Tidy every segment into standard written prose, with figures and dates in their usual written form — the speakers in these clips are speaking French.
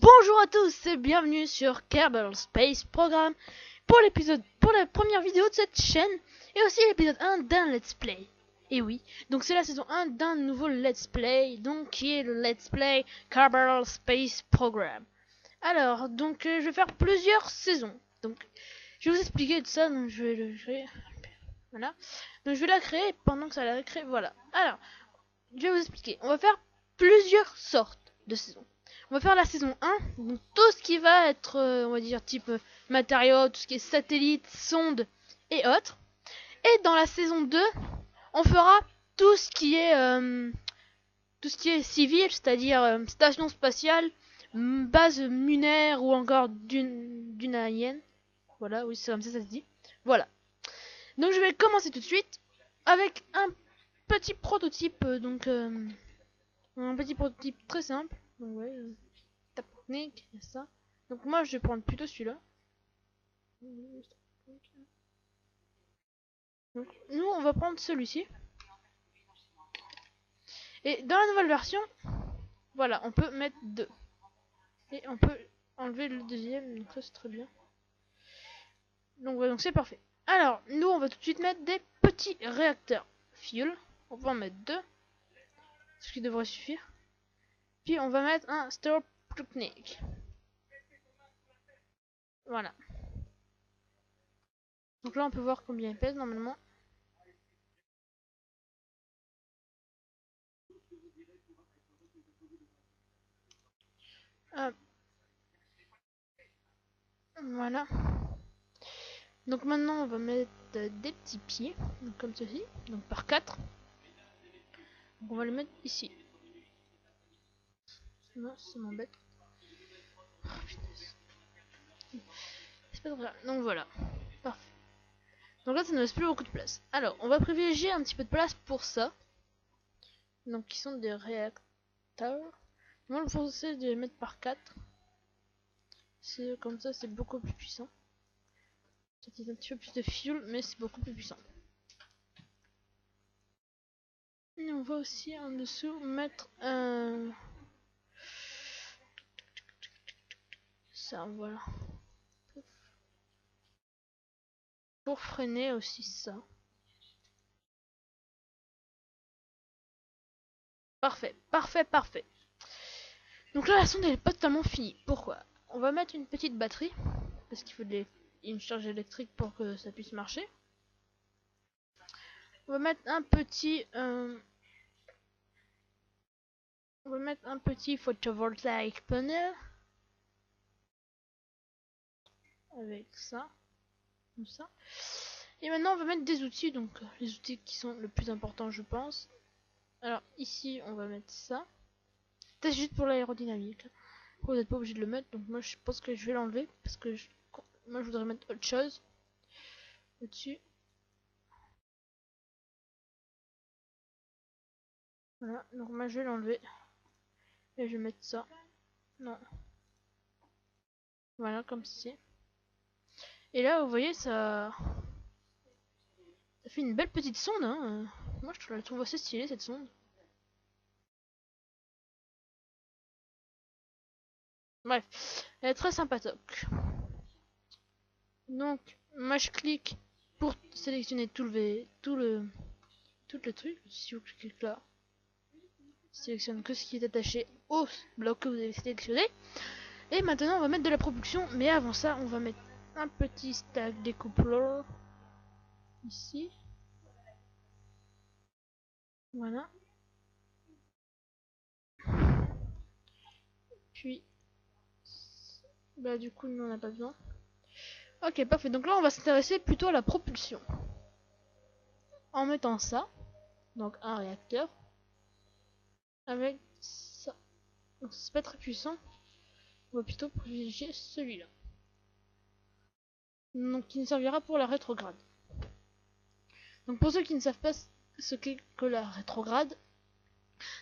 Bonjour à tous et bienvenue sur Kerbal Space Program pour la première vidéo de cette chaîne et aussi l'épisode 1 d'un Let's Play. Et oui, donc c'est la saison 1 d'un nouveau Let's Play, donc qui est le Let's Play Kerbal Space Program. Alors, donc je vais faire plusieurs saisons. Donc, je vais vous expliquer tout ça, donc je vais le créer. Voilà. Donc je vais la créer pendant que ça la crée. Voilà. Alors, je vais vous expliquer. On va faire plusieurs sortes de saisons. On va faire la saison 1, donc tout ce qui va être, on va dire, type matériaux, tout ce qui est satellite, sonde et autres. Et dans la saison 2, on fera tout ce qui est civil, c'est-à-dire station spatiale, base lunaire ou encore dunalienne. Voilà, oui, c'est comme ça se dit. Voilà. Donc je vais commencer tout de suite avec un petit prototype, un petit prototype très simple. Donc ouais, technique, ça. Donc moi je vais prendre plutôt celui-là. Donc nous on va prendre celui-ci. Et dans la nouvelle version, voilà, on peut mettre deux. Et on peut enlever le deuxième, donc ça c'est très bien. Donc voilà, donc c'est parfait. Alors, nous on va tout de suite mettre des petits réacteurs fuel. On va en mettre deux, ce qui devrait suffire. Puis on va mettre un store technique. Voilà. Donc là on peut voir combien il pèse normalement. Hop. Voilà. Donc maintenant on va mettre des petits pieds, donc comme ceci, donc par 4. Donc on va le mettre ici. Non, ça m'embête. Oh, c'est pas grave. Donc voilà. Parfait. Donc là ça ne laisse plus beaucoup de place. Alors on va privilégier un petit peu de place pour ça. Donc qui sont des réacteurs. Moi le conseil de les mettre par 4. C'est comme ça c'est beaucoup plus puissant. Ça utilise un petit peu plus de fuel mais c'est beaucoup plus puissant. Et on va aussi en dessous mettre un... ça voilà. Pour freiner aussi ça. Parfait, parfait, parfait. Donc là la sonde elle est pas totalement finie. Pourquoi? On va mettre une petite batterie. Parce qu'il faut une charge électrique pour que ça puisse marcher. On va mettre un petit... on va mettre un petit photovoltaïque panel. Avec ça. Comme ça. Et maintenant on va mettre des outils. Donc les outils qui sont le plus importants je pense. Alors ici on va mettre ça. C'est juste pour l'aérodynamique. Vous n'êtes pas obligé de le mettre. Donc moi je pense que je vais l'enlever. Parce que moi je voudrais mettre autre chose. Au-dessus. Voilà. Donc moi je vais l'enlever. Et je vais mettre ça. Non. Voilà comme ceci. Et là vous voyez ça... ça fait une belle petite sonde, hein. Moi je la trouve assez stylée cette sonde. Bref, elle est très sympatoque. Donc, moi je clique pour sélectionner tout le truc. Si vous cliquez là, sélectionne que ce qui est attaché au bloc que vous avez sélectionné. Et maintenant on va mettre de la propulsion, mais avant ça on va mettre un petit stack découpleur ici. Voilà. Puis, bah du coup nous on n'a pas besoin. Ok, parfait. Donc là on va s'intéresser plutôt à la propulsion. En mettant ça, donc un réacteur, avec ça. Donc c'est pas très puissant. On va plutôt privilégier celui-là. Donc qui nous servira pour la rétrograde. Donc pour ceux qui ne savent pas ce qu'est que la rétrograde,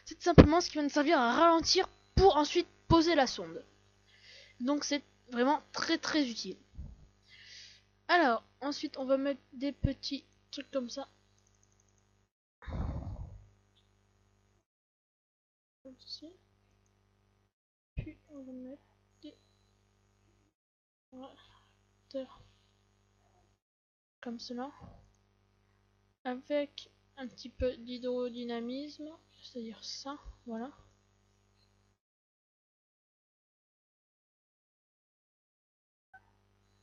c'est simplement ce qui va nous servir à ralentir pour ensuite poser la sonde. Donc c'est vraiment très très utile. Alors ensuite on va mettre des petits trucs comme ça. Comme ceci. Puis on va mettre réacteur comme cela, avec un petit peu d'hydrodynamisme, c'est-à-dire ça, voilà.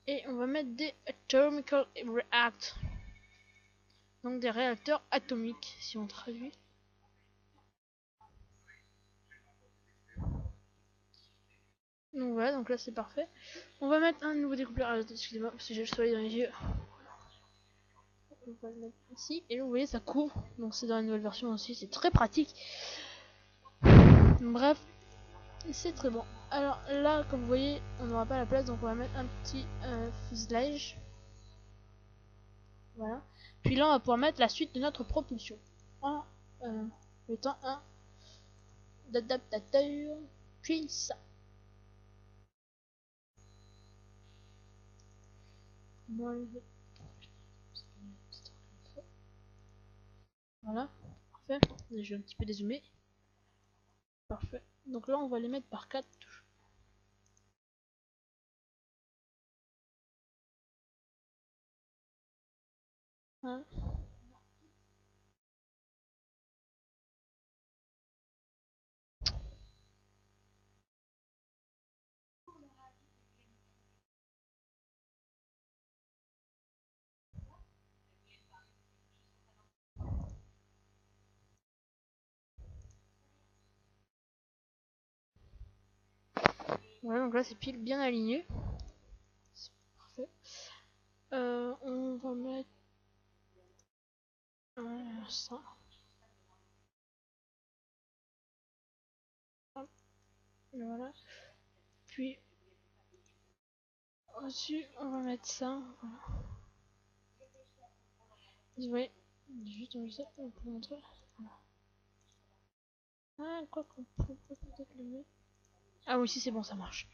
Et on va mettre des atomical react, donc des réacteurs atomiques si on traduit. Donc voilà, donc là c'est parfait. On va mettre un nouveau découpleur. Ah, excusez-moi, parce que j'ai le soleil dans les yeux. On va le mettre ici. Et là vous voyez ça couvre. Donc c'est dans la nouvelle version aussi, c'est très pratique. Bref, c'est très bon. Alors là, comme vous voyez, on n'aura pas la place, donc on va mettre un petit fuselage. Voilà. Puis là, on va pouvoir mettre la suite de notre propulsion en mettant un adaptateur. Puis ça. Voilà, parfait. Je vais un petit peu dézoomer. Parfait. Donc là, on va les mettre par 4 touches. Voilà. Voilà, donc là, c'est pile bien aligné. C'est parfait. On va mettre ça. Hop, voilà. Puis, au-dessus, on va mettre ça. Voilà. Vous voyez, juste on ça pour vous montrer. Voilà. Ah, quoi qu'on peut peut-être le mettre. Ah oui, si c'est bon, ça marche.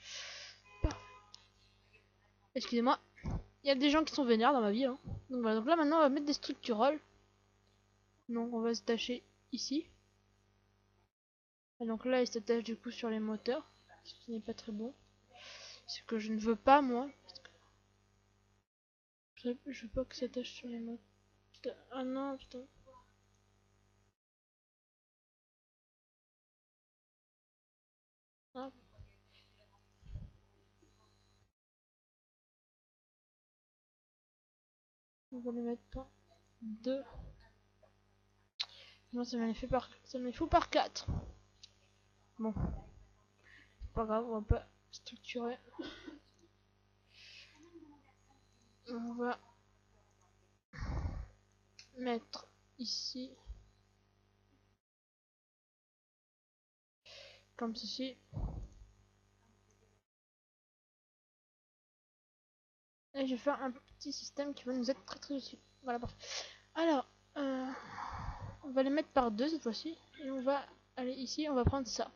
Excusez-moi, il y a des gens qui sont vénères dans ma vie. Hein. Donc voilà, donc là maintenant on va mettre des structurales. Donc on va se tâcher ici. Et donc là il s'attache du coup sur les moteurs, ce qui n'est pas très bon. Ce que je ne veux pas moi. Je veux pas que ça tâche sur les moteurs. Ah non, putain. Hop. On va les mettre par 2. Moi ça me les fait par. Ça me les fout par 4. Bon. C'est pas grave, on va pas structurer. On va mettre ici. Comme ceci. Et je vais faire un petit système qui va nous être très très utile. Voilà, parfait. Alors, on va les mettre par 2 cette fois-ci. Et on va aller ici, on va prendre ça.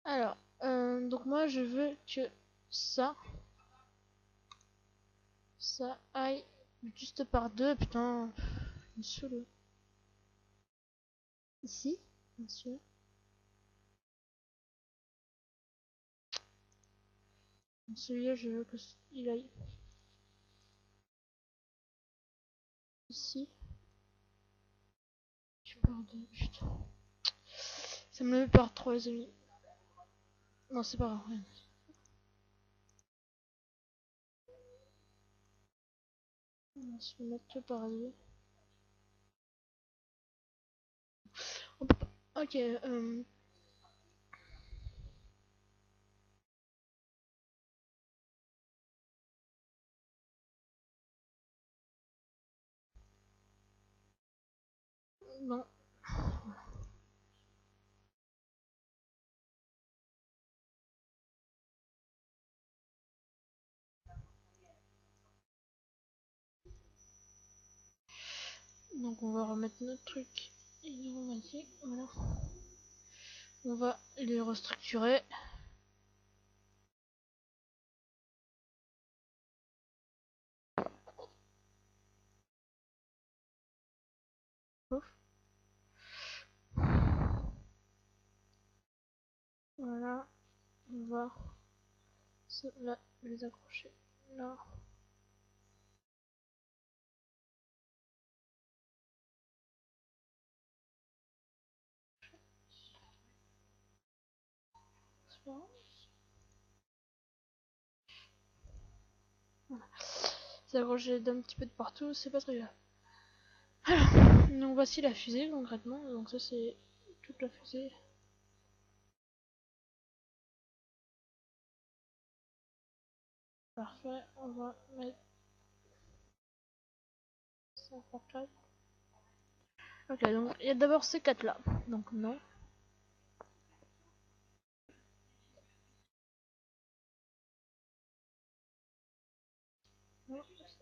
Alors, donc moi je veux que ça aille juste par 2. Putain, je me saoule. Ici, bien sûr. Celui-là, je veux qu'il aille ici. Je par 2, putain. Ça me le met par 3 les amis. Non, c'est pas grave. Rien. On va se le mettre que par 2. Ok, non. Donc on va remettre notre truc informatique, voilà. On va les restructurer. Ouf. Voilà, on va Là, les accrocher là. Voilà. C'est accroché d'un petit peu de partout, c'est pas très grave. Alors, donc voici la fusée concrètement. Donc ça c'est toute la fusée. Parfait, on va mettre ça en portrait. Ok, donc il y a d'abord ces 4 là. Donc non.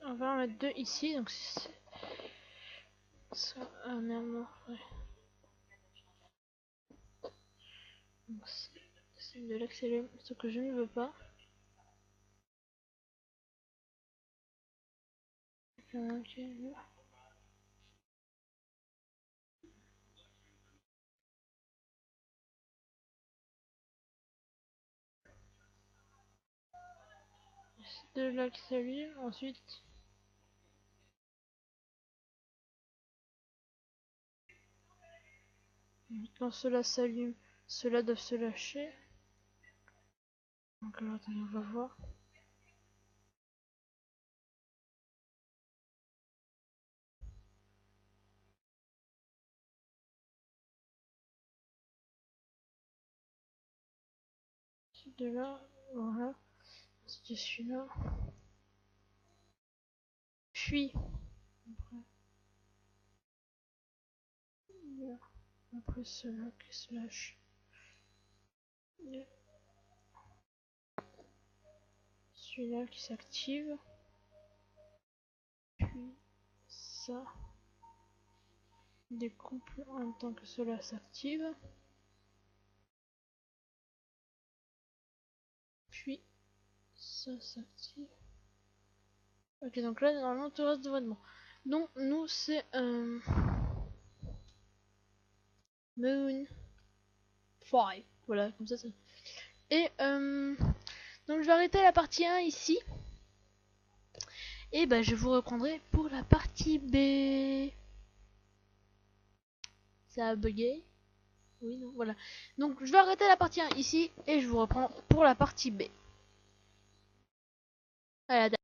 On va en mettre 2 ici. Donc c'est ça. Ah merde, non. Ouais. Donc c'est de l'accélérer, ce que je ne veux pas. Ok. De l'accélérer, ensuite. Quand cela s'allume, cela doit se lâcher. Donc attendez, on va voir. De là, voilà. C'était celui-là. Puis, après cela qui se lâche. Celui-là qui s'active. Puis ça découple en tant que cela s'active. Puis ça s'active. Ok, donc là normalement tout reste devrait être bon. Donc nous c'est Moon 5. Voilà, comme ça. Et donc je vais arrêter la partie 1 ici. Et bah je vous reprendrai pour la partie B. Ça a bugué. Oui, non, voilà. Donc je vais arrêter la partie 1 ici et je vous reprends pour la partie B. Allez,